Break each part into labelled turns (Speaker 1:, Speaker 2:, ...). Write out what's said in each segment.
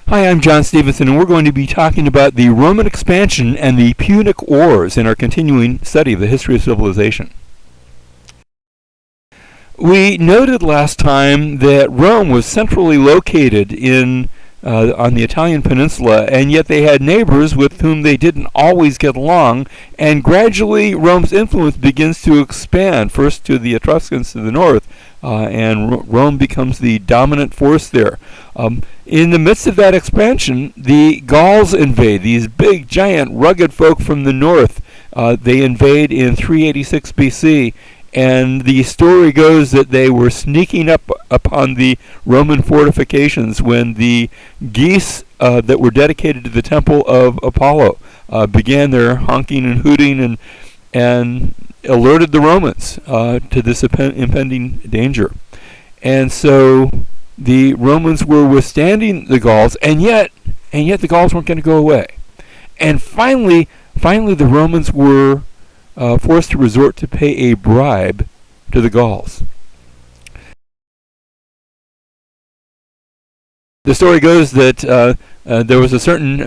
Speaker 1: Hi, I'm John Stevenson, and we're going to be talking about the Roman expansion and the Punic Wars in our continuing study of the history of civilization. We noted last time that Rome was centrally located on the Italian peninsula, and yet they had neighbors with whom they didn't always get along, and gradually Rome's influence begins to expand, first to the Etruscans to the north, and Rome becomes the dominant force there. In the midst of that expansion, the Gauls invade, these big, giant, rugged folk from the north. They invade in 386 BC, and the story goes that they were sneaking up upon the Roman fortifications when the geese that were dedicated to the temple of Apollo began their honking and hooting and alerted the Romans to this impending danger. And so the Romans were withstanding the Gauls, and yet the Gauls weren't going to go away. And finally the Romans were forced to resort to pay a bribe to the Gauls. The story goes that there was a certain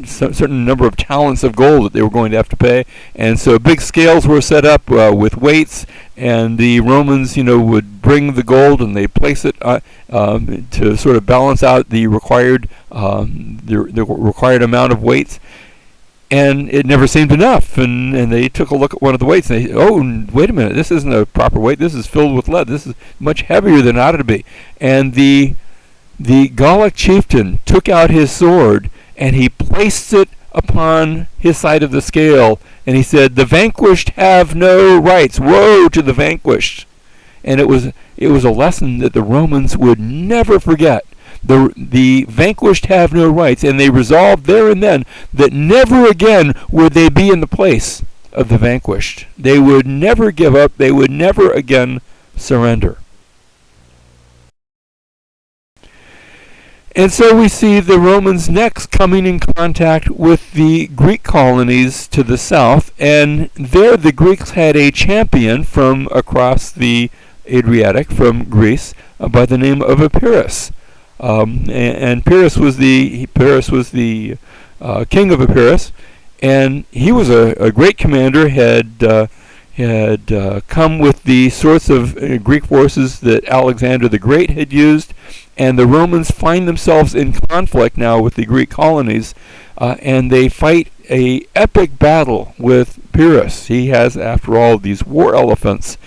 Speaker 1: certain number of talents of gold that they were going to have to pay, and so big scales were set up with weights, and the Romans, would bring the gold and they place it to sort of balance out the required amount of weights. And it never seemed enough, and they took a look at one of the weights, and they, wait a minute, this isn't a proper weight, this is filled with lead, this is much heavier than it ought to be. And the Gallic chieftain took out his sword, and he placed it upon his side of the scale, and he said, "The vanquished have no rights, woe to the vanquished." And it was a lesson that the Romans would never forget. The vanquished have no rights, and they resolved there and then that never again would they be in the place of the vanquished. They would never give up. They would never again surrender. And so we see the Romans next coming in contact with the Greek colonies to the south, and there the Greeks had a champion from across the Adriatic, from Greece, by the name of Epirus. And Pyrrhus was the king of Epirus, and he was a great commander. Had come with the sorts of Greek forces that Alexander the Great had used, and the Romans find themselves in conflict now with the Greek colonies, and they fight a epic battle with Pyrrhus. He has, after all, these war elephants,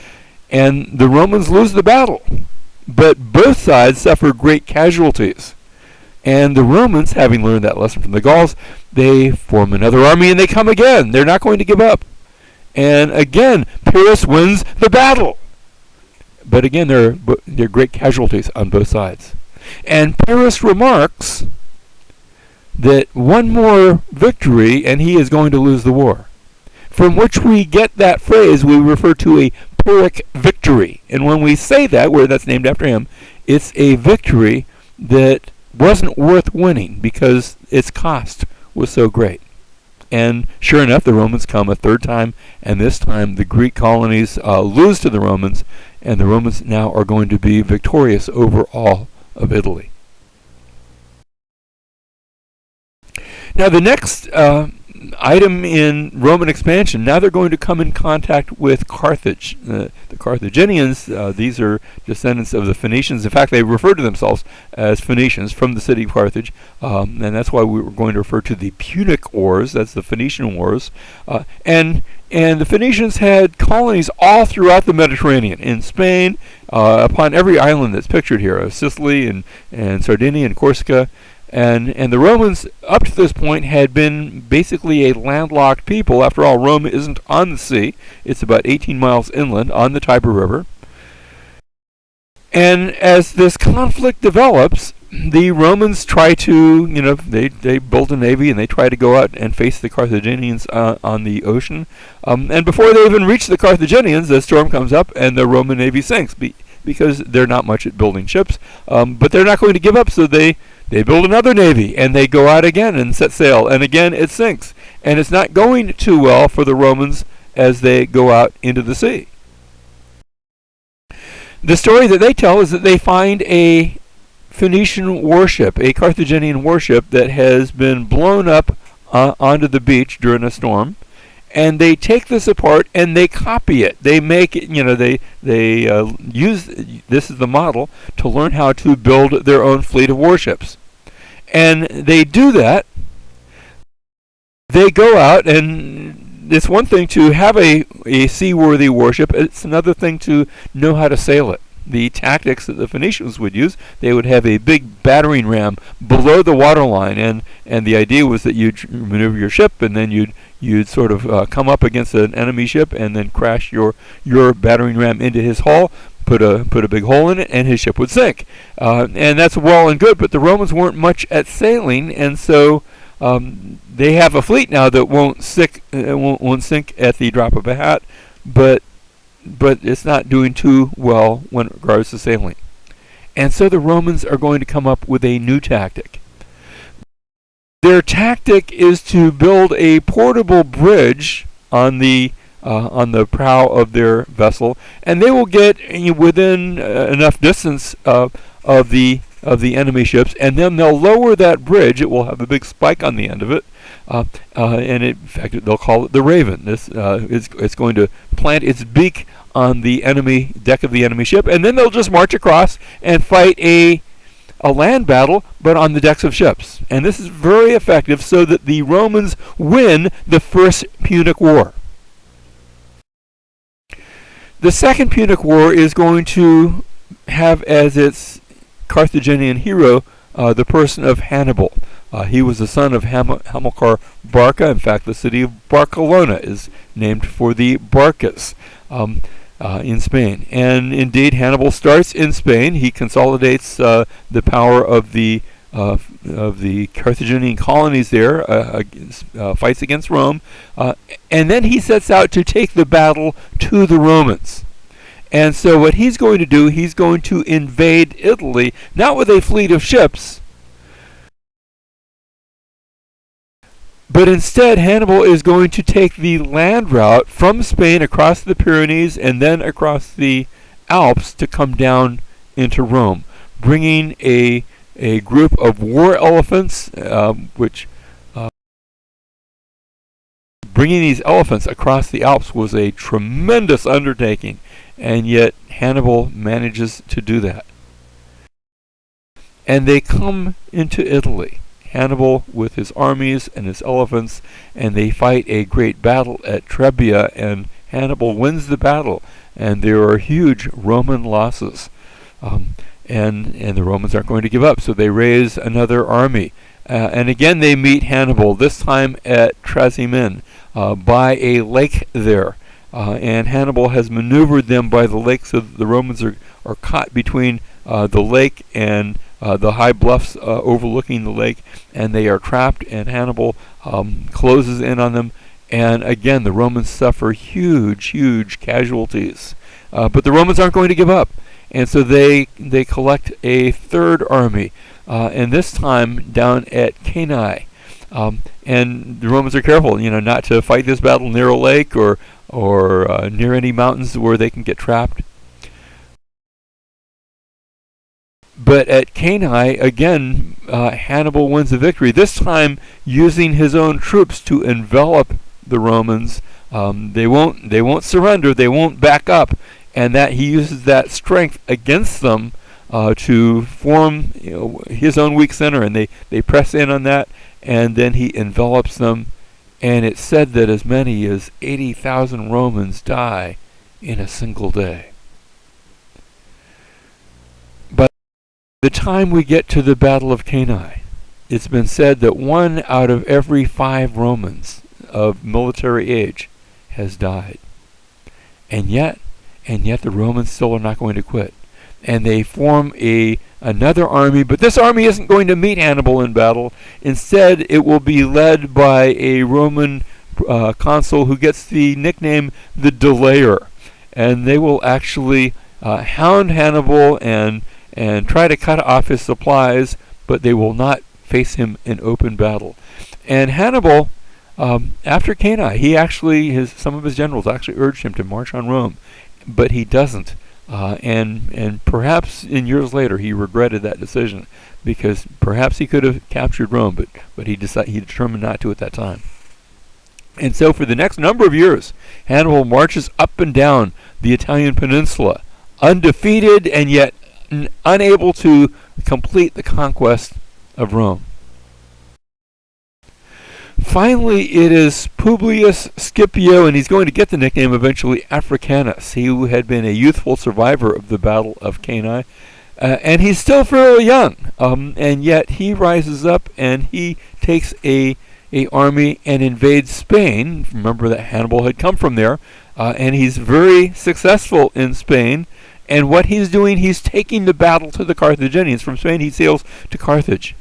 Speaker 1: and the Romans lose the battle. But both sides suffer great casualties. And the Romans, having learned that lesson from the Gauls, they form another army and they come again. They're not going to give up. And again, Pyrrhus wins the battle. But again, there are great casualties on both sides. And Pyrrhus remarks that one more victory and he is going to lose the war. From which we get that phrase we refer to a Pyrrhic victory. And when we say that, where that's named after him, it's a victory that wasn't worth winning because its cost was so great. And sure enough, the Romans come a third time, and this time the Greek colonies lose to the Romans, and the Romans now are going to be victorious over all of Italy. Now the next item in Roman expansion, now they're going to come in contact with Carthage. The Carthaginians, these are descendants of the Phoenicians. In fact, they refer to themselves as Phoenicians from the city of Carthage, and that's why we were going to refer to the Punic Wars. That's the Phoenician Wars. And the Phoenicians had colonies all throughout the Mediterranean, in Spain, upon every island that's pictured here, Sicily and Sardinia and Corsica. And the Romans, up to this point, had been basically a landlocked people. After all, Rome isn't on the sea. It's about 18 miles inland on the Tiber River. And as this conflict develops, the Romans try to, they build a navy and they try to go out and face the Carthaginians on the ocean. And before they even reach the Carthaginians, a storm comes up and the Roman navy sinks because they're not much at building ships. But they're not going to give up, so they build another navy, and they go out again and set sail, and again it sinks. And it's not going too well for the Romans as they go out into the sea. The story that they tell is that they find a Phoenician warship, a Carthaginian warship that has been blown up onto the beach during a storm, and they take this apart and they copy it. They make it, they use this as the model to learn how to build their own fleet of warships. And they do that. They go out, and it's one thing to have a seaworthy warship. It's another thing to know how to sail it. The tactics that the Phoenicians would use, they would have a big battering ram below the waterline, and the idea was that you'd maneuver your ship, and then you'd sort of come up against an enemy ship, and then crash your battering ram into his hull, put a big hole in it, and his ship would sink. And that's well and good, but the Romans weren't much at sailing, and so they have a fleet now that won't sink at the drop of a hat, but it's not doing too well when it regards to sailing. And so the Romans are going to come up with a new tactic. Their tactic is to build a portable bridge on the prow of their vessel, and they will get within enough distance of the enemy ships, and then they'll lower that bridge. It will have a big spike on the end of it, and in fact they'll call it the Raven. This it's going to plant its beak on the enemy deck of the enemy ship, and then they'll just march across and fight a land battle, but on the decks of ships. And this is very effective, so that the Romans win the First Punic War. The Second Punic War is going to have as its Carthaginian hero the person of Hannibal. He was the son of Hamilcar Barca. In fact, the city of Barcelona is named for the Barcas in Spain. And indeed, Hannibal starts in Spain. He consolidates the power of the Carthaginian colonies there, fights against Rome, and then he sets out to take the battle to the Romans. And so what he's going to do, he's going to invade Italy, not with a fleet of ships, but instead Hannibal is going to take the land route from Spain across the Pyrenees and then across the Alps to come down into Rome, bringing a group of war elephants, bringing these elephants across the Alps was a tremendous undertaking, and yet Hannibal manages to do that. And they come into Italy, Hannibal with his armies and his elephants, and they fight a great battle at Trebia, and Hannibal wins the battle, and there are huge Roman losses. And the Romans aren't going to give up, so they raise another army. And again they meet Hannibal, this time at Trasimene, by a lake there. And Hannibal has maneuvered them by the lake so that the Romans are caught between the lake and the high bluffs overlooking the lake, and they are trapped, and Hannibal closes in on them. And again, the Romans suffer huge casualties. But the Romans aren't going to give up. And so they collect a third army, and this time down at Cannae. And the Romans are careful, not to fight this battle near a lake or near any mountains where they can get trapped. But at Cannae, again, Hannibal wins the victory, this time using his own troops to envelop the Romans. They won't surrender, they won't back up. And that he uses that strength against them to form his own weak center, and they press in on that, and then he envelops them. And it's said that as many as 80,000 Romans die in a single day. By the time we get to the Battle of Cannae, it's been said that 1 out of every 5 Romans of military age has died. And yet the Romans still are not going to quit. And they form another army, but this army isn't going to meet Hannibal in battle. Instead, it will be led by a Roman consul who gets the nickname the Delayer. And they will actually hound Hannibal and try to cut off his supplies, but they will not face him in open battle. And Hannibal, after Cannae, some of his generals actually urged him to march on Rome. But he doesn't. And perhaps in years later he regretted that decision, because perhaps he could have captured Rome, but he determined not to at that time. And so for the next number of years, Hannibal marches up and down the Italian peninsula, undefeated and yet unable to complete the conquest of Rome. Finally, it is Publius Scipio, and he's going to get the nickname eventually Africanus. He had been a youthful survivor of the Battle of Cannae, and he's still fairly young, and yet he rises up and he takes a army and invades Spain. Remember that Hannibal had come from there, and he's very successful in Spain. And what he's doing, he's taking the battle to the Carthaginians. From Spain, he sails to Carthage.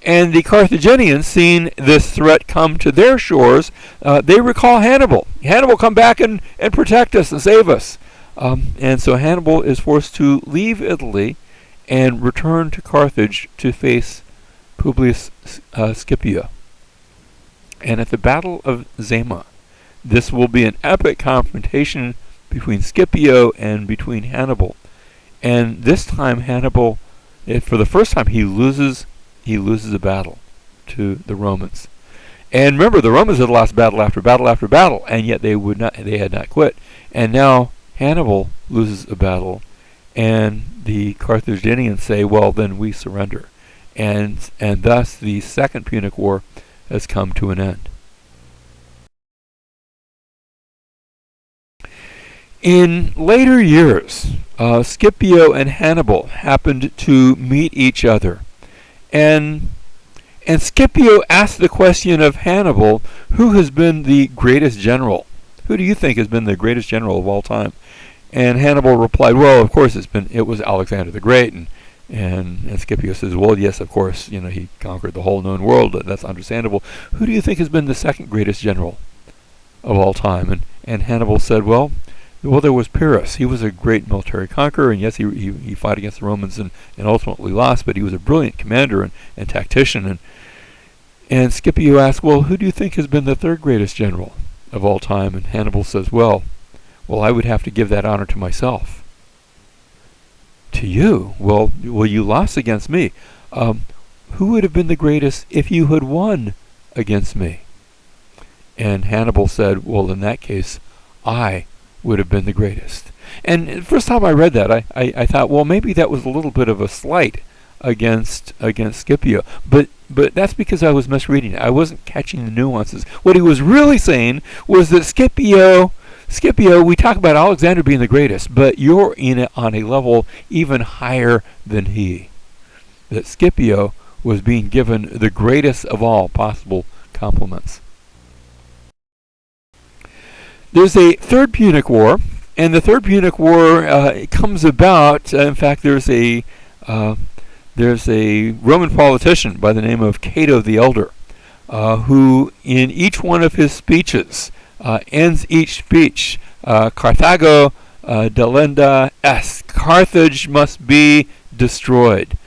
Speaker 1: And the Carthaginians, seeing this threat come to their shores, they recall Hannibal. Hannibal, come back and protect us and save us. And so Hannibal is forced to leave Italy and return to Carthage to face Publius Scipio. And at the Battle of Zama, this will be an epic confrontation between Scipio and between Hannibal. And this time Hannibal, for the first time, he loses a battle to the Romans. And remember, the Romans had lost battle after battle after battle, and yet they had not quit. And now Hannibal loses a battle, and the Carthaginians say, well, then we surrender. And thus the Second Punic War has come to an end. In later years, Scipio and Hannibal happened to meet each other. And Scipio asked the question of Hannibal, who has been the greatest general? Who do you think has been the greatest general of all time? And Hannibal replied, well, of course it was Alexander the Great. And Scipio says, well, yes, of course, he conquered the whole known world. That's understandable. Who do you think has been the second greatest general of all time? And Hannibal said, well, there was Pyrrhus. He was a great military conqueror, and yes, he fought against the Romans and ultimately lost, but he was a brilliant commander and tactician. And Scipio asked, well, who do you think has been the third greatest general of all time? And Hannibal says, well, I would have to give that honor to myself. To you? Well, you lost against me. Who would have been the greatest if you had won against me? And Hannibal said, well, in that case, I would have been the greatest. And the first time I read that, I thought, well, maybe that was a little bit of a slight against Scipio. But that's because I was misreading it. I wasn't catching the nuances. What he was really saying was that Scipio, we talk about Alexander being the greatest, but you're in it on a level even higher than he. That Scipio was being given the greatest of all possible compliments. There's a Third Punic War, and the Third Punic War comes about. In fact, there's a Roman politician by the name of Cato the Elder, who in each one of his speeches ends each speech, Carthago delenda est. Carthage must be destroyed.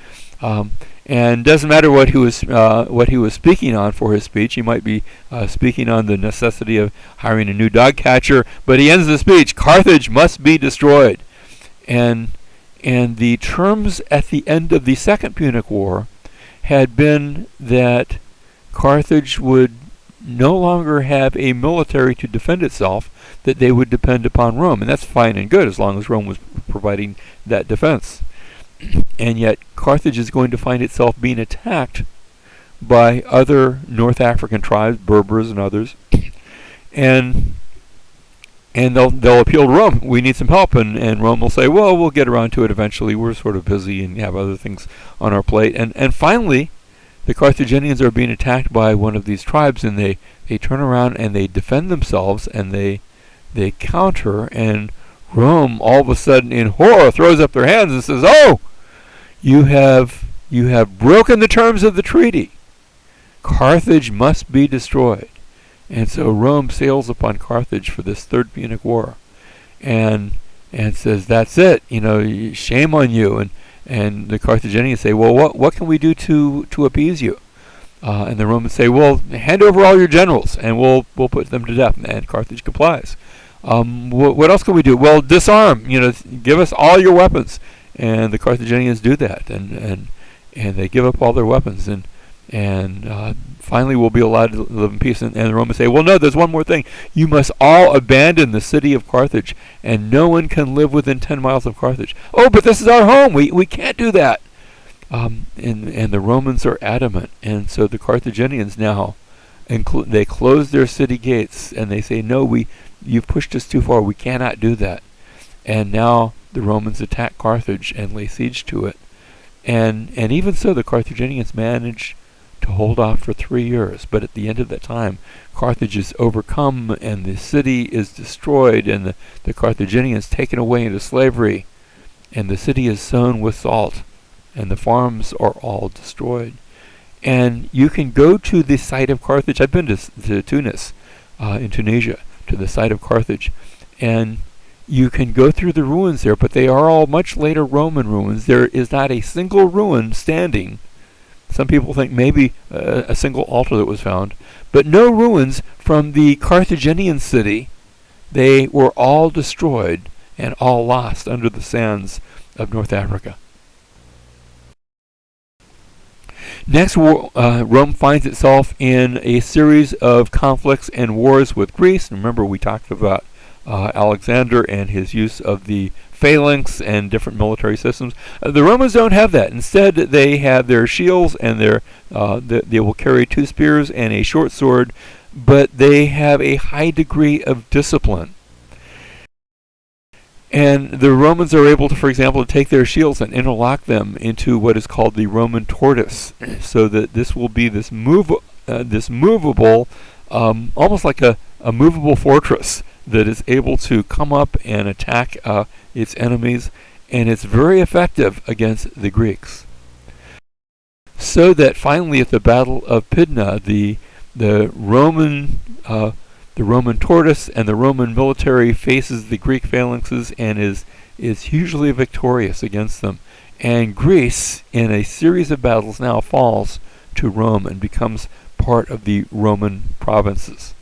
Speaker 1: And doesn't matter what he was speaking on for his speech. He might be speaking on the necessity of hiring a new dog catcher, but he ends the speech, Carthage must be destroyed. And the terms at the end of the Second Punic War had been that Carthage would no longer have a military to defend itself, that they would depend upon Rome. And that's fine and good as long as Rome was providing that defense. And yet Carthage is going to find itself being attacked by other North African tribes, Berbers and others, and they'll appeal to Rome. We need some help, and Rome will say, well, we'll get around to it eventually. We're sort of busy and have other things on our plate. And finally, the Carthaginians are being attacked by one of these tribes, and they turn around and they defend themselves, and they counter, and Rome all of a sudden in horror throws up their hands and says, oh, you have broken the terms of the treaty. Carthage must be destroyed. And so Rome sails upon Carthage for this Third Punic War and says, that's it, shame on you. And the Carthaginians say, well, what can we do to appease you? And the Romans say, well, hand over all your generals and we'll put them to death. And Carthage complies. What else can we do? Well, disarm. Give us all your weapons. And the Carthaginians do that, and they give up all their weapons, and finally we'll be allowed to live in peace. And the Romans say, well, no, there's one more thing. You must all abandon the city of Carthage, and no one can live within 10 miles of Carthage. Oh, but this is our home. We can't do that. And the Romans are adamant, and so the Carthaginians now, they close their city gates, and they say, no, you've pushed us too far. We cannot do that. And now the Romans attack Carthage and lay siege to it. And even so, the Carthaginians manage to hold off for 3 years. But at the end of that time, Carthage is overcome, and the city is destroyed, and the Carthaginians taken away into slavery, and the city is sown with salt, and the farms are all destroyed. And you can go to the site of Carthage. I've been to Tunis, in Tunisia, to the site of Carthage, and you can go through the ruins there, but they are all much later Roman ruins. There is not a single ruin standing. Some people think maybe a single altar that was found, but no ruins from the Carthaginian city. They were all destroyed and all lost under the sands of North Africa. Next, Rome finds itself in a series of conflicts and wars with Greece. Remember, we talked about Alexander and his use of the phalanx and different military systems. The Romans don't have that. Instead, they have their shields, and they will carry 2 spears and a short sword, but they have a high degree of discipline. And the Romans are able to, for example, take their shields and interlock them into what is called the Roman tortoise, so that this will be this movable, almost like a movable fortress that is able to come up and attack its enemies, and it's very effective against the Greeks. So that finally, at the Battle of Pydna, the Roman tortoise and the Roman military faces the Greek phalanxes and is hugely victorious against them. And Greece, in a series of battles, now falls to Rome and becomes part of the Roman provinces.